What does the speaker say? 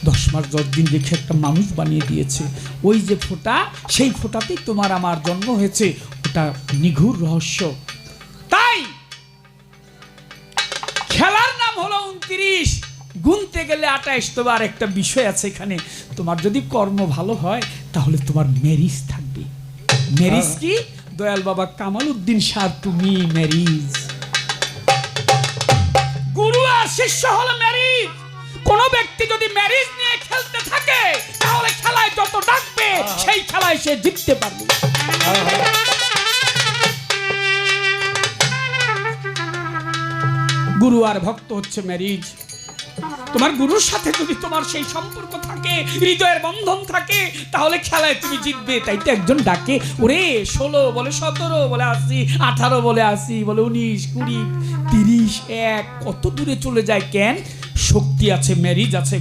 10 মাস 10 দিন রেখে একটা মানুষ বানিয়ে দিয়েছে। ওই যে ফোঁটা, সেই ফোঁটাতেই তোমার আমার জন্ম হয়েছে। ওটা নিগূঢ় রহস্য। তাই খেলার নাম হলো 29, গুনতে গেলে 28। তোমার একটা বিষয় আছে এখানে, তোমার যদি কর্ম ভালো হয় তাহলে তোমার ম্যারিজ থাকবে। ম্যারিজ কি? দয়াল বাবা কামাল উদ্দিন শাহ তুমি ম্যারিজ। গুরু আর শিষ্য হলো ম্যারিজ। কোন ব্যক্তি যদি ম্যারিজ নিয়ে খেলতে থাকে তাহলে খেলায় যত ডাকবে সেই খেলায় সে জিততে পারবে। গুরু আর ভক্ত হচ্ছে ম্যারিজ। তোমার গুরুর সাথে যদি তোমার সেই সম্পর্ক থাকে, হৃদয়ের বন্ধন থাকে, তাহলে খেলায় তুমি জিতবে। তাই তো একজন ডাকে, ওরে 16 বলে 17 বলে 80, 18 বলে 80, বলে 19, 20, 30, 1, কত দূরে চলে যায়। কেন? শক্তি আছে, ম্যারিজ আছে।